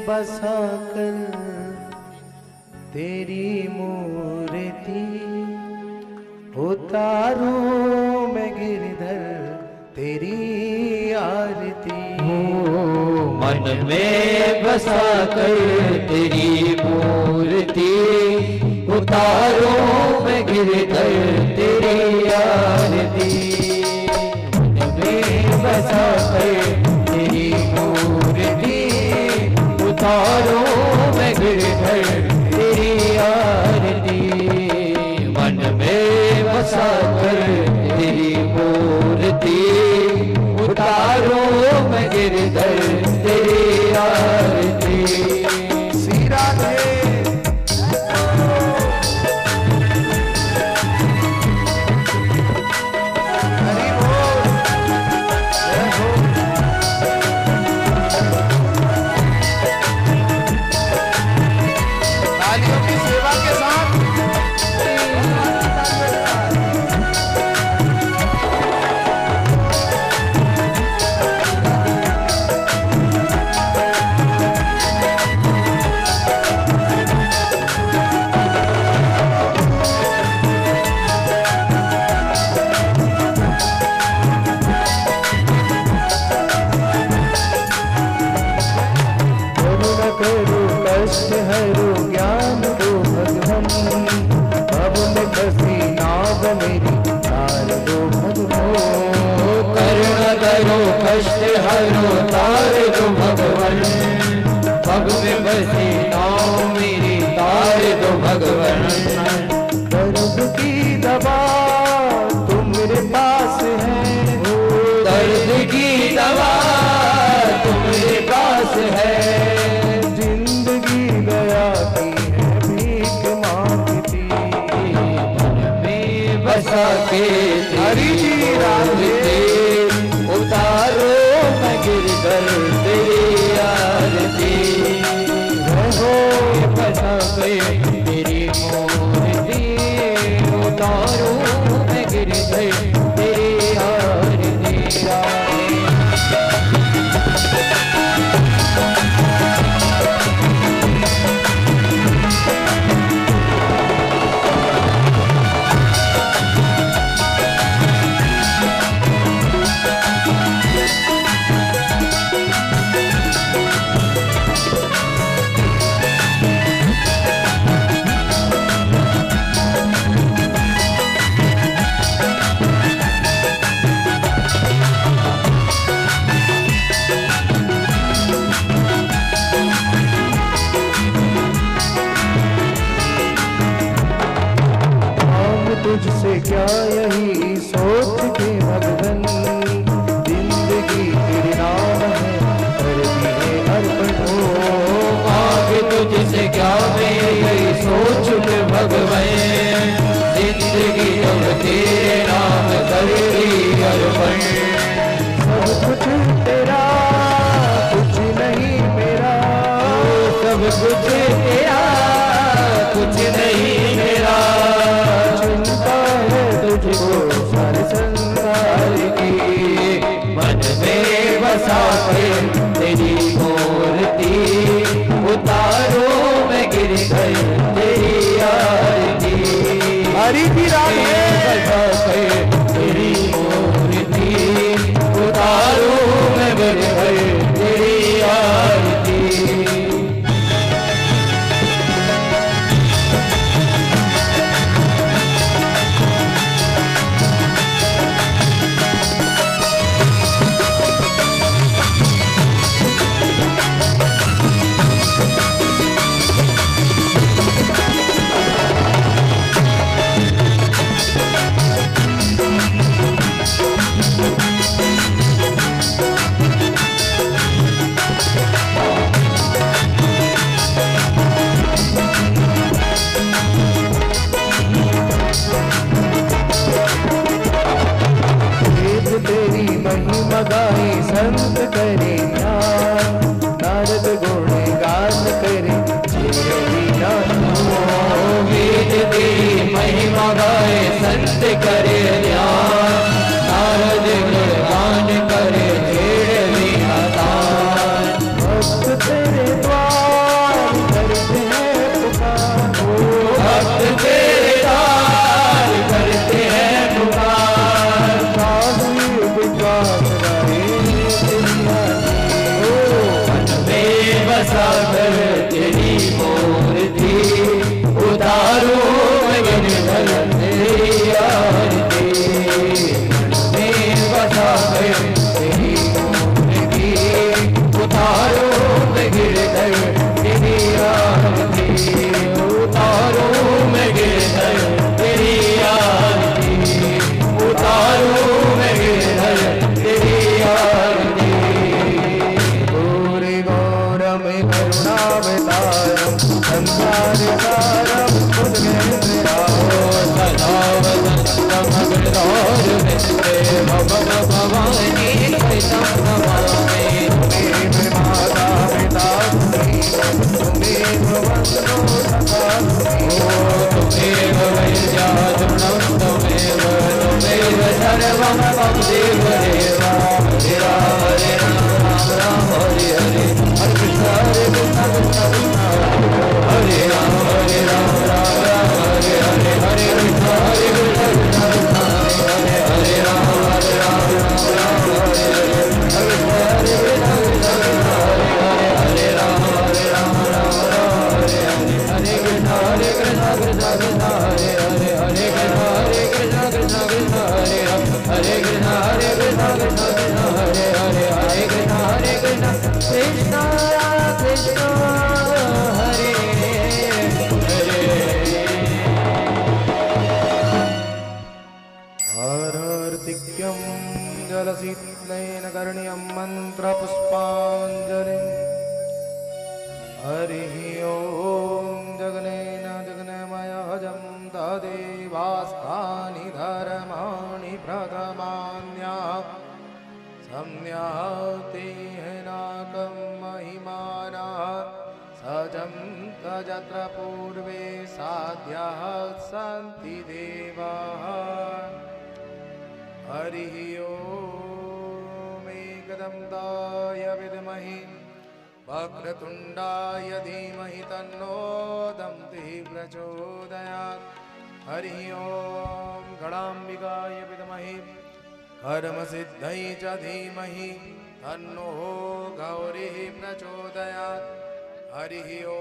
बसा कर तेरी मूर्ति, उतारूं मैं गिरधर तेरी आरती। मन में बसा कर तेरी मूर्ति, उतारूं मैं गिरधर तेरी आरती। मन में बसा कर तेरी मूर्ति, उतारूं मैं गिरधर तेरी आरती। मन में बसा कर तेरी मूर्ति, उतारूं मैं गिरधर तेरी आरती। श्री राधे हरि बोल, जय हो। तालियों की सेवा के साथ कष्ट हरो ज्ञान दो भगवन, अब में फंसी नाव मेरी तार दो भगवन। करुणा करो कष्ट हरो तार दो भगवन, पग में बसी नाव मेरी तार दो भगवन। दर्द की दवा तुम मेरे पास है, दर्द की दवा तुम मेरे पास है। बसा के हरि जी राधे, उतारो मैं गिरधर तेरी आरती। हो बसा के तेरी मूर्ति, उतारो मैं गिरधर तेरी आरती। तुझसे क्या यही सोच के भगवन, जिंदगी तेरे नाम है कर दिए अर्पण। ओ मांगे तुझसे क्या मैं यही सोच के भगवन, जिंदगी अब तेरे नाम कर दी अर्पण। सब कुछ तेरा कुछ नहीं मेरा, सब कुछ तेरा कुछ नहीं मेरा। तुझको सारे संसार की, मन में बसा के तेरी मूर्ति, उतारो मैं गिरधर तेरी आरती। हरि जी राधे बसा के तेरी मूर्ति, उतारो मैं गिरधर तेरी आरती। बसा कर तेरी मूर्ति, उतारो मैं गिरधर तेरी आरती। में बसा कर तेरी मूर्ति, उतारो मैं गिरधर तेरी आरती, उतारो मैं गिरधर तेरी आरती, उतारो मैं गिरधर तेरी आरती। गौरी गौरम करुणावतारम संसार सारम उद्गेन्द्रियाहो सदा वदन्तं अग्रदौर विन्दे भवन भवानी कैतं नमामि। तुम्हें माता पिता तुम्हें वंदो सदा त्वमेव वैद्या तृणं त्वमेव त्वमेव सर्वं त्वमेव देव। हरे राम राम राम हरे हरे, हरे कृष्ण कृष्ण कृष्ण हरे राम राम राम हरे हरे, हरे कृष्ण कृष्ण कृष्ण हरे हरे, राम राम राम हरे हरे, हरे कृष्ण कृष्ण कृष्ण हरे हरे, हरे राम राम हरे हरे, हरे कृष्ण कृष्ण कृष्ण हरे हरे, हरे कृष्ण कृष्ण कृष्ण हरे हरे, हरे कृष्ण कृष्ण कृष्ण हरे हरे, हरे कृष्ण कृष्ण कृष्ण हरे हरर्तिक्यं जलशीतलेन करणीयं मन्त्रपुष्पाञ्जलिं। हरिः ॐ जगनेन जगन्मयहजं तदेवास्तानि धर्माणि प्रथमान्या सम्यातेनाकं महिमानः सजं तजत्र पूर्वे साध्याः सन्ति देवाः। हरिः ॐ एकदन्ताय विद्महे वक्रतुण्डाय धीमहि तन्नो दन्तिः प्रचोदयात्। हरिः ॐ गणाम्बिकाय विद्महे कर्मसिद्ध्यै च धीमहि तन्नो गौरिः प्रचोदयात्। हरिः ॐ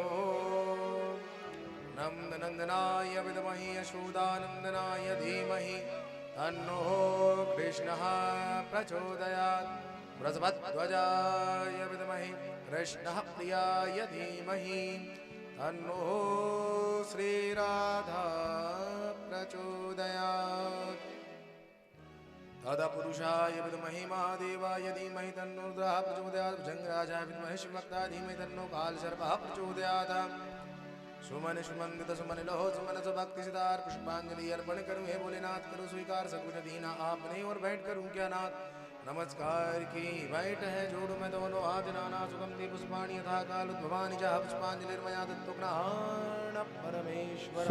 नन्दनन्दनाय विद्महे यशोदानन्दनाय धीमहि तन्नो कृष्णः प्रचोदयात्। वृषभध्वजाय विद्महे कृष्णः प्रियाय धीमहि तन्नो श्रीराधा प्रचोदयात्। तदपुरुषाय विद्महे महादेवाय धीमहि तन्नो रुद्रः प्रचोदयात्। भुजङ्गराजाय विद्महे शिवभक्ताय धीमहि तन्नो कालसर्पः प्रचोदयात्। सुमन सुमंदित सुमन लहो सुमन सुभक्ति सितार पुष्पांजलि अर्पण करूं हे भोलेनाथ, करो स्वीकार सकुच दीना आपने और बैठ करूं क्या नाथ। नमस्कार की बैठ है जोड़ू मैं दोनों हाथ, नाना सुगंधि पुष्पाणि यथा काल उद्भवानि चाह पुष्पांजलिर्मया दत्तो प्राण परमेश्वर।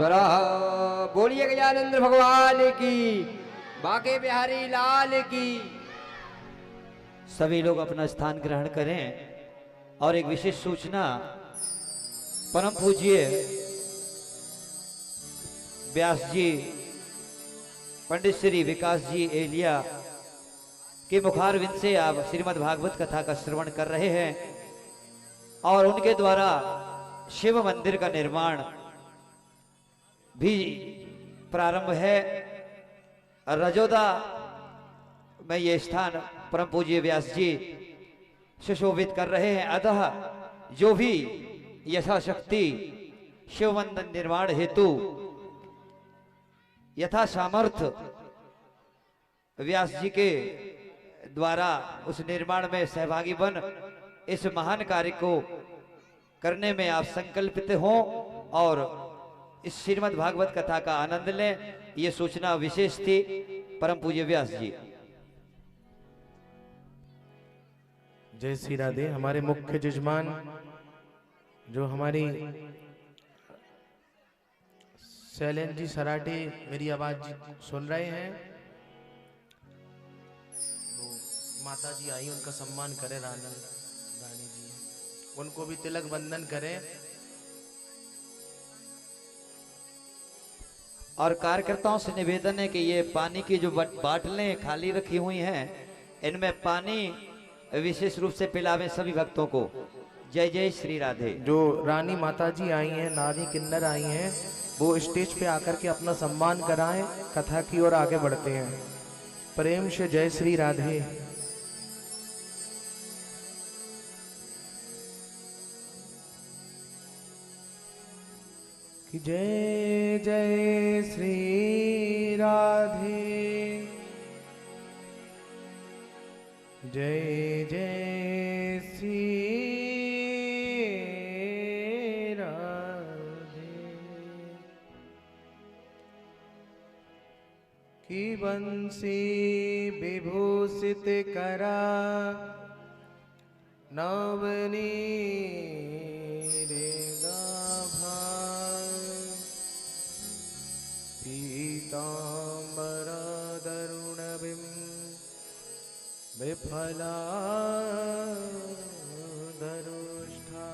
बोलिए गजानंद भगवान की, बाके बिहारी लाल की। सभी लोग अपना स्थान ग्रहण करें। और एक विशेष सूचना, परम पूज्य व्यास जी पंडित श्री विकास जी एलिया के मुखारविंद से आप श्रीमद् भागवत कथा का श्रवण कर रहे हैं। और उनके द्वारा शिव मंदिर का निर्माण भी प्रारंभ है। रजोदा में ये स्थान परम पूज्य व्यास जी सुशोभित कर रहे हैं। अतः जो भी यथाशक्ति शिव मंदिर निर्माण हेतु यथा सामर्थ्य व्यास जी के द्वारा उस निर्माण में सहभागी बन इस महान कार्य को करने में आप संकल्पित हों और इस श्रीमद् भागवत कथा का आनंद लें। ये सूचना विशेष थी परम पूज्य व्यास जी। जय श्री राधे। हमारे मुख्य जजमान जो हमारी शैलेंद्र जी सराठी मेरी आवाज सुन रहे हैं, वो माता जी आई, उनका सम्मान करें। रानी जी उनको भी तिलक बंधन करें। और कार्यकर्ताओं से निवेदन है कि ये पानी की जो बाटलें खाली रखी हुई हैं, इनमें पानी विशेष रूप से पिलावें सभी भक्तों को। जय जय श्री राधे। जो रानी माता जी आई हैं, नारी किन्नर आई हैं, वो स्टेज पे आकर के अपना सम्मान कराएं, कथा की ओर आगे बढ़ते हैं। प्रेम से जय श्री राधे। कि जय जय श्री राधे, जय जय श्री राधे। कि बंसी विभूषित करा नवनी पीतांबर दरुणबिं विफला दरुष्ठा।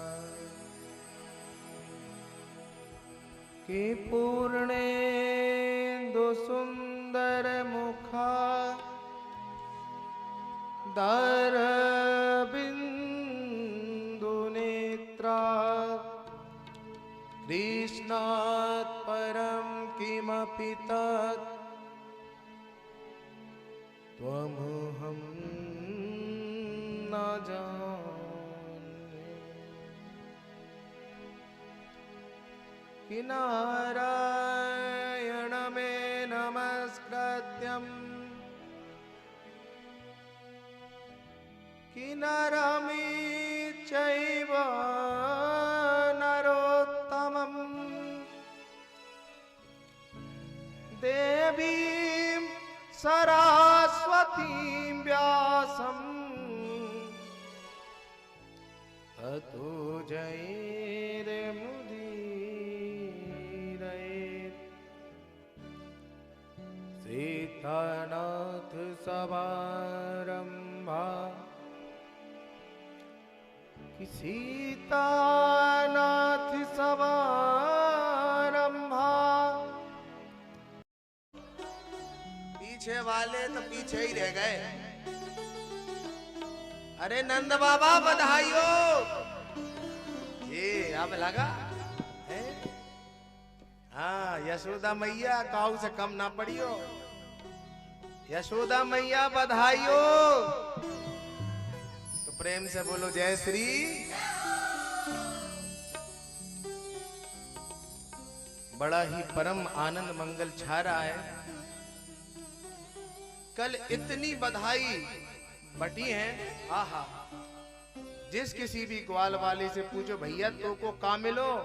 कि पूर्णेन्दु सुंदर मुखा दरबिंदु नेत्रा। कृष्णात् परं किमपि तत् त्वमहं न जाने। कि नारायणमे नमस्कृत्यं कि नरमी चैव नरोत्तमं देवीं सरस्वतीं व्यासं ततो जयेर्मुदीरयेत्। सीतानाथ समारंभा कि सीतानाथ समारंभा। पीछे वाले तो पीछे ही रह गए। अरे नंद बाबा बधाई हो। ये अब लगा है? हाँ, यशोदा मैया काऊ से कम ना पड़ी हो। यशोदा मैया बधाई हो। तो प्रेम से बोलो जय श्री। बड़ा ही परम आनंद मंगल छा रहा है। कल इतनी बधाई बटी है। आहा, जिस किसी भी ग्वाल वाले से पूछो भैया तो को का मिलो,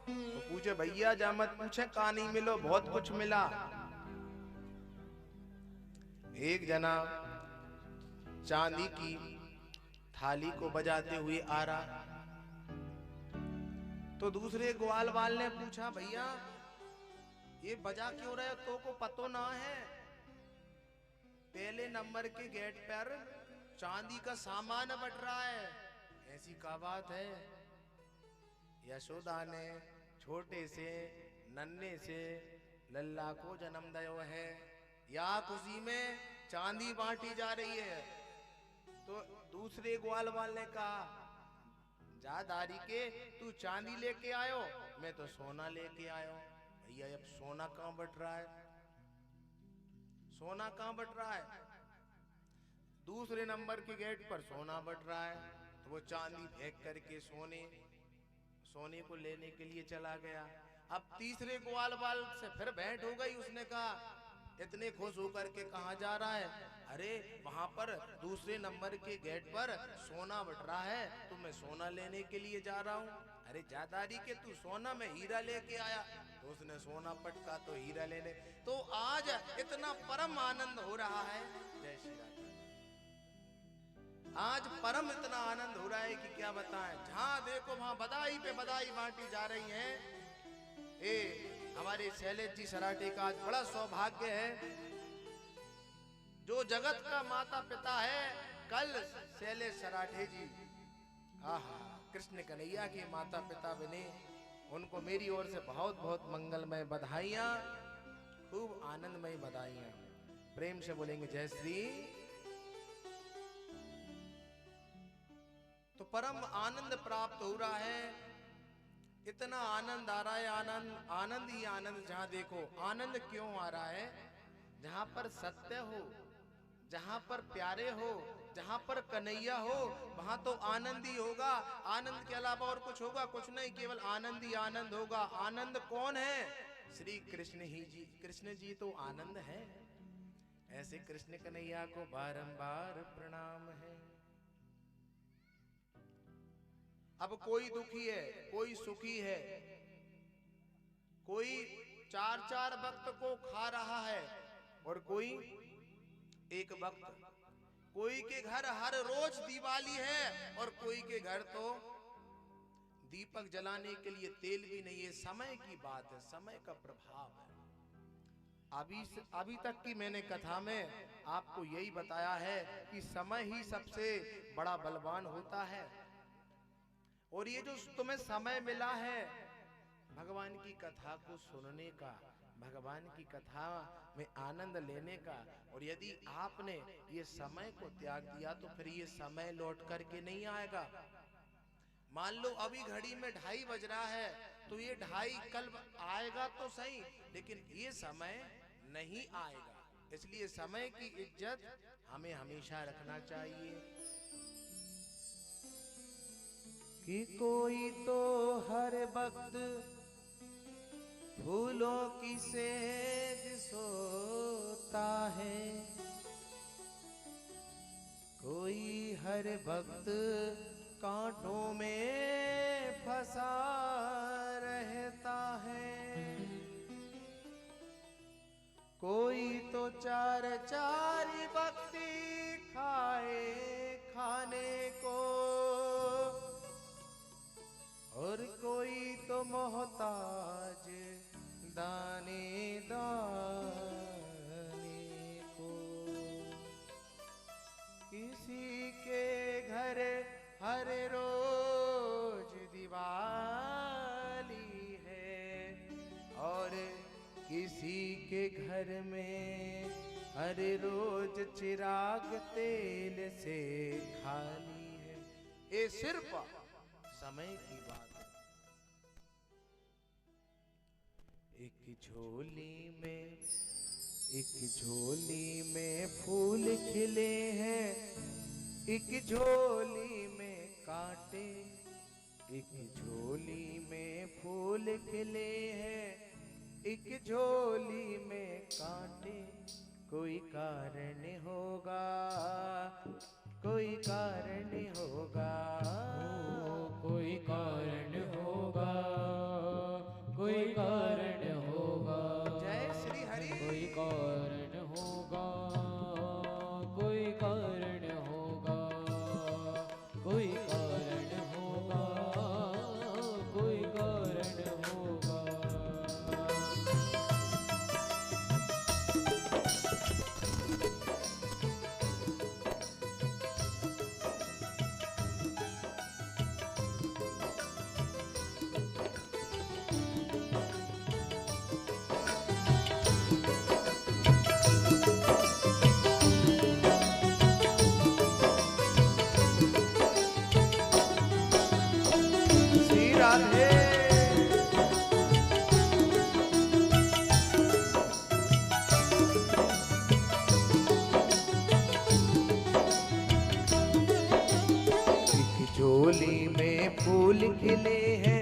तो पूछे भैया जा मत पूछे का नहीं मिलो, बहुत कुछ मिला। एक जना चांदी की थाली को बजाते हुए आ रहा, तो दूसरे ग्वाल वाल ने पूछा भैया ये बजा क्यों रहे हो, तो को पतो ना है पहले नंबर के गेट पर चांदी का सामान बट रहा है। ऐसी क्या बात है। यशोदा ने छोटे से नन्हे से लल्ला को जन्म दिया है, या खुशी में चांदी बांटी जा रही है। तो दूसरे ग्वाल वाल ने कहा जा दारी के तू चांदी लेके आयो, मैं तो सोना लेके आयो। भैया अब सोना कहां बट रहा है, सोना कहां बट रहा है। दूसरे नंबर के गेट पर सोना बट रहा है, तो वो चांदी फेंक करके सोने को लेने के लिए चला गया। अब तीसरे ग्वाल वाल से फिर भेंट हो गई। उसने कहा इतने खुश होकर के कहां जा रहा है, अरे वहां पर दूसरे नंबर के गेट पर सोना बट रहा है, तो मैं सोना लेने के लिए जा रहा हूं। अरे जादारी के तू सोना में हीरा लेके आया, तो उसने सोना पटका तो हीरा लेने। तो आज इतना परम आनंद हो रहा है। जय श्री राम। आज परम इतना आनंद हो रहा है कि क्या बताएं। जहां देखो वहां बधाई पे बधाई बांटी जा रही है। हमारे शैलेश जी सराठे का आज बड़ा सौभाग्य है। जो जगत का माता पिता है कल शैलेश सराठे जी, आहा, कृष्ण कन्हैया के माता पिता बने। उनको मेरी ओर से बहुत बहुत मंगलमय बधाइयां, खूब आनंदमय बधाइयां। प्रेम से बोलेंगे जय श्री। तो परम आनंद प्राप्त हो रहा है। इतना आनंद आ रहा है, आनंद आनंद ही आनंद। जहां देखो आनंद क्यों आ रहा है? जहां पर सत्य हो, जहां पर प्यारे हो, जहां पर कन्हैया हो, वहां तो आनंद ही होगा। आनंद के अलावा और कुछ होगा? कुछ नहीं, केवल आनंद ही आनंद होगा। आनंद कौन है? श्री कृष्ण ही जी। कृष्ण जी तो आनंद है। ऐसे कृष्ण कन्हैया को बारंबार प्रणाम है। अब कोई दुखी है, कोई सुखी है, कोई चार चार वक्त को खा रहा है और कोई एक वक्त। कोई के घर हर रोज दिवाली है और कोई के घर तो दीपक जलाने के लिए तेल भी नहीं है। समय की बात है, समय का प्रभाव है। अभी तक की मैंने कथा में आपको यही बताया है कि समय ही सबसे बड़ा बलवान होता है। और ये जो तुम्हें समय मिला है भगवान की कथा को सुनने का, भगवान की कथा में आनंद लेने का, और यदि आपने ये समय को त्याग दिया तो फिर ये समय लौट करके नहीं आएगा। मान लो अभी घड़ी में 2:30 बज रहा है तो ये 2:30 कल आएगा तो सही, लेकिन ये समय नहीं आएगा। इसलिए समय की इज्जत हमें हमेशा रखना चाहिए। कि कोई तो हर वक्त फूलों की सेज सोता है, कोई हर वक्त कांटों में फंसा रहता है, कोई तो चार वक्ती खाए खाने को, और कोई तो मोहताज दाने दाने को। किसी के घर हर रोज दिवाली है और किसी के घर में हर रोज चिराग तेल से खाली है। ये सिर्फ समय की बात है। एक झोली में फूल खिले हैं, एक झोली में कांटे, एक झोली में फूल खिले हैं, एक झोली में कांटे। कोई कारण होगा, कोई कारण होगा, कोई कारण होगा, कोई कारण होगा। जय श्री हरि। कोई कारण होगा, कोई कारण होगा, कोई कारण होगा, कोई कारण होगा। श्री राधे। एक झोली में फूल खिले हैं,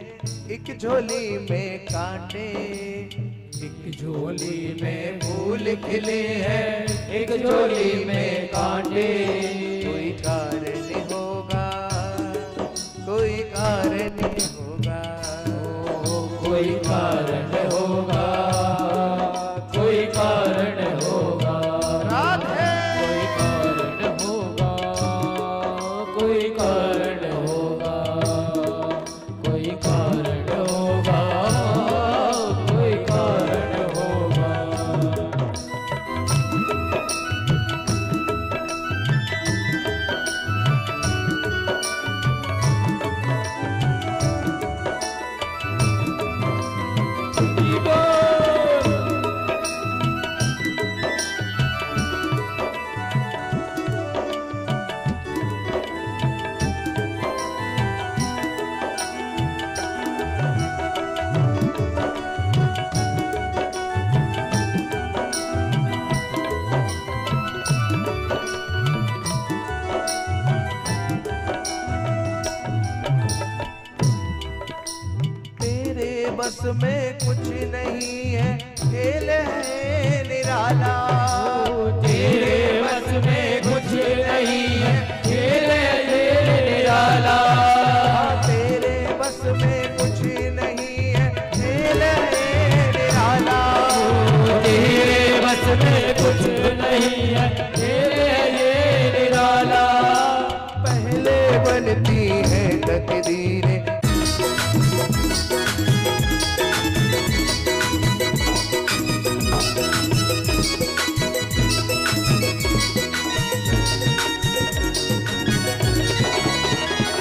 एक झोली में कांटे, एक झोली में फूल खिले हैं, एक झोली में कांटे। कोई कारण होगा, कोई कारण होगा, कोई कारण होगा, कोई कारण होगा। राधे। कोई कारण होगा, कोई कारण होगा, कोई कारण होगा। बस में कुछ नहीं है, खेल है निराला। तेरे बस में कुछ नहीं है, खेल है निराला। तेरे बस में कुछ नहीं है, खेल है निराला। तेरे बस में कुछ नहीं है, खेल है निराला। पहले बनती है तकदीरें,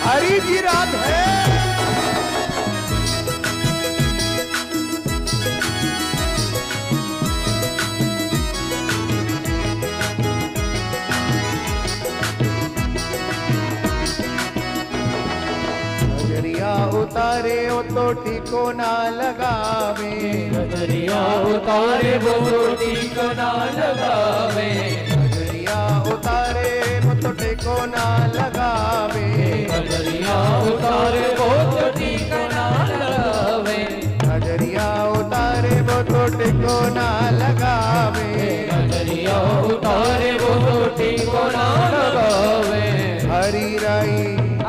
हरी जी रात है। नजरिया उतारे ओ तो टिको ना लगावे। नजरिया उतारे वो टीको ना लगावे। नजरिया उतारे ओ तो टिको ना लगावे। नजरिया उतारे वो टीको ना लगावे। नजरिया उतारे वो तो टिको ना लगावे। नजरिया उतारे वो टीको ना लगावे। हरी राई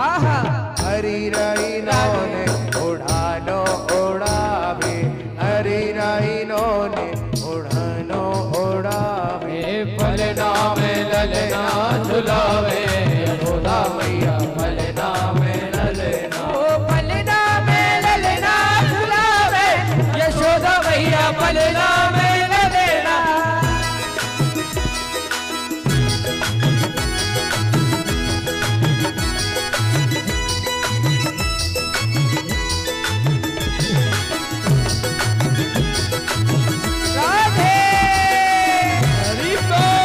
आहा हरी राई नौने उड़ानो उड़ावे। हरी राई नौने उड़ानो उड़ावे। पलना में ललना झुलावे, यशोदा मैया पलना में ललना। ओ पलना में ललना झुलावे, यशोदा मैया पलना में ललना। राधे हरि बोल।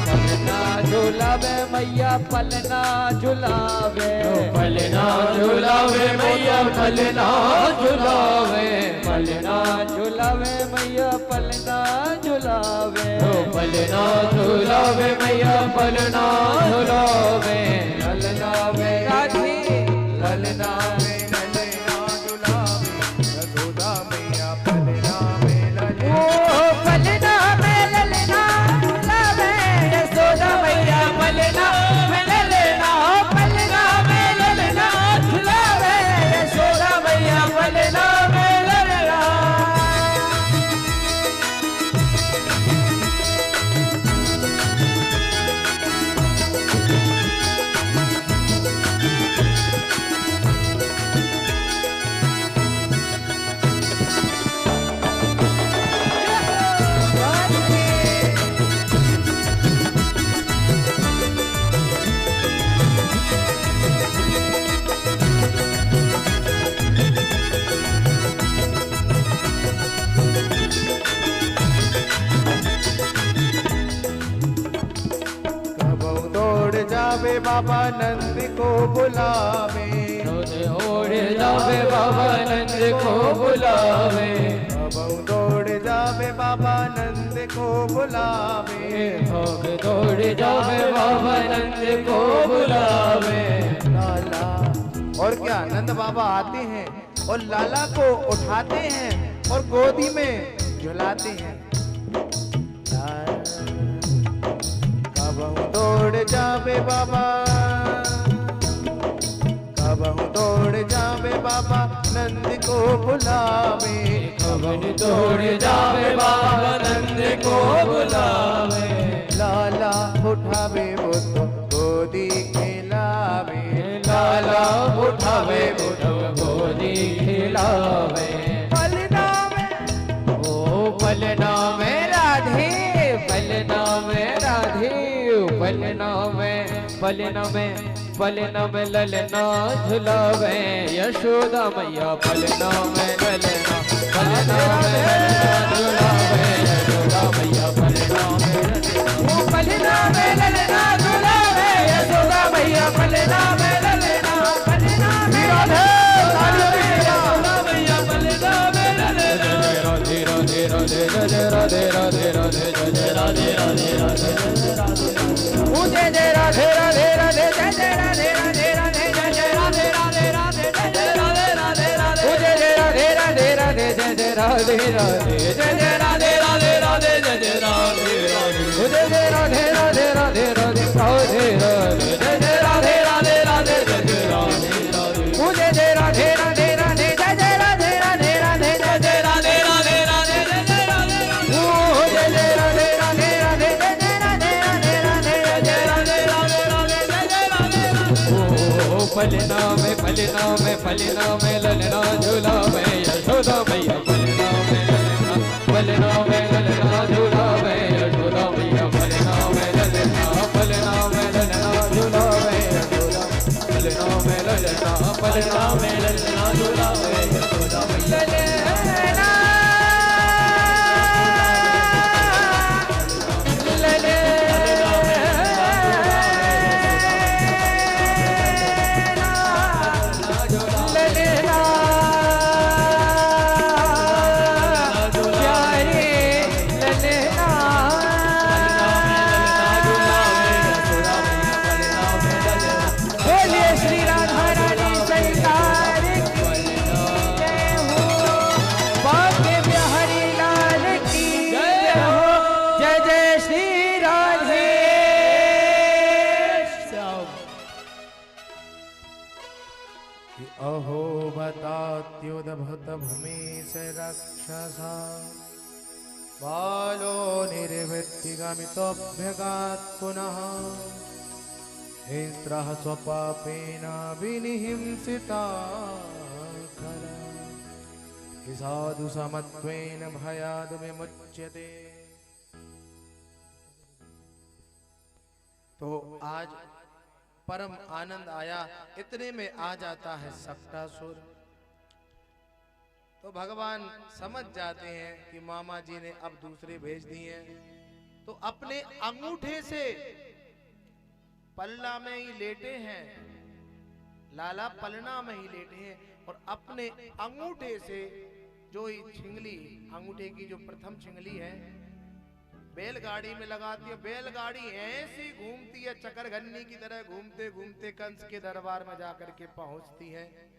पलना झुलावे मैया पलना झुलावे। पलना झुलावे मैया पलना झुलावे। पलना झुलावे मैया पलना झुलावे। पलना झुलावे मैया पलना झुलावे। ललना में राधी ललना में ललना झुलावे। यशोदा मैया पलना में ललना। ओ पलना में ललना झुलावे, यशोदा मैया पलना में ललना। पलना में ललना झुलावे, यशोदा मैया पलना में ललना। कबहू दौड़ जावे बाबा नंद को बुलावे। ओढ़ जावे बाबा नंद को बुलावे। कबहू दौड़ जावे बाबा नंद को बुलावे। भोग दौड़ जावे बाबा नंद को बुलावे। लाला और क्या नंद बाबा आते हैं और लाला को उठाते हैं और गोदी में झुलाते हैं। कबहू दौड़ जावे बाबा, कबहू दौड़ जावे बाबा नंद को बुलावे। कबन दौड़ जावे बाबा नंद को बुलावे। लाला उठावे वो तो गोदी खिलावे। लाला उठावे बुढ़ गोदी खिलावे। पलना में ओ पलना में राधे, पलना में राधे। पलना में ललना झुलावे। यशोदा मैया पलना में ललना। पलना में ललना झुलावे। यशोदा मैया पलना में ललना। ओ पलना में ललना झुलावे, यशोदा मैया पलना में ललना। पलना में राधे राधे राधे जय जय राधे राधे राधे जय जय राधे राधे जय जय राधे राधे राधे राधे राधे राधे जय जय राधे राधे राधे जय जय राधे राधे जय जय राधे राधे राधे जय जय राधे राधे राधे जय जय राधे राधे राधे जय जय राधे राधे ओ जय जय राधे राधे राधे जय जय राधे राधे राधे जय जय राधे राधे राधे जय जय राधे राधे ओ पलना में ललना झूला में यशोदा मैया पलना में ललना झूला में यशोदा मैया पलना में ललना झूला में यशोदा पलना में ललना झूला में यशोदा मैया अहोबतात्युद्भूत भूमि से रक्षसा बालो निर्वृत्तिगमितोऽभ्यगात् पुनः इंद्रः स्वपापेन विनिहिंसिता खला हि साधु समत्वेन भयाद् विमुच्यते। तो आज परम आनंद आया, इतने में आ जाता है सक्टासुर। तो भगवान समझ जाते हैं कि मामा जी ने अब दूसरे भेज दिए, तो अपने अंगूठे से पल्ला में ही लेटे हैं, लाला पलना में ही लेटे हैं, और अपने अंगूठे से जो ही छिंगली, अंगूठे की जो प्रथम छिंगली है बैलगाड़ी में लगाती है, बैलगाड़ी ऐसी घूमती है चकरघन्नी की तरह, घूमते घूमते कंस के दरबार में जाकर के पहुंचती है।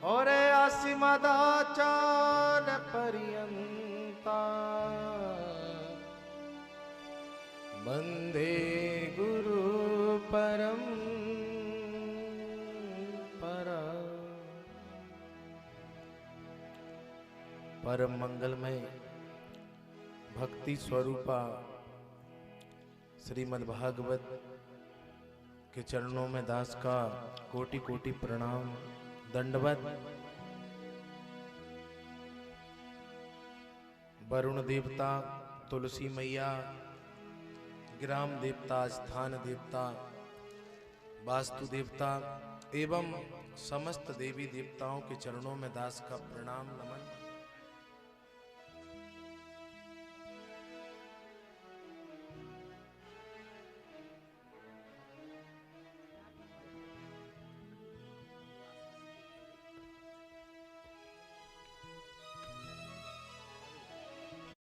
और असीमदाचार पर्यंता वंदे गुरु परम परम मंगलमय भक्ति स्वरूपा श्रीमद् भागवत के चरणों में दास का कोटि कोटि प्रणाम दंडवत। वरुण देवता, तुलसी मैया, ग्राम देवता, स्थान देवता, वास्तु देवता एवं समस्त देवी देवताओं के चरणों में दास का प्रणाम नमन।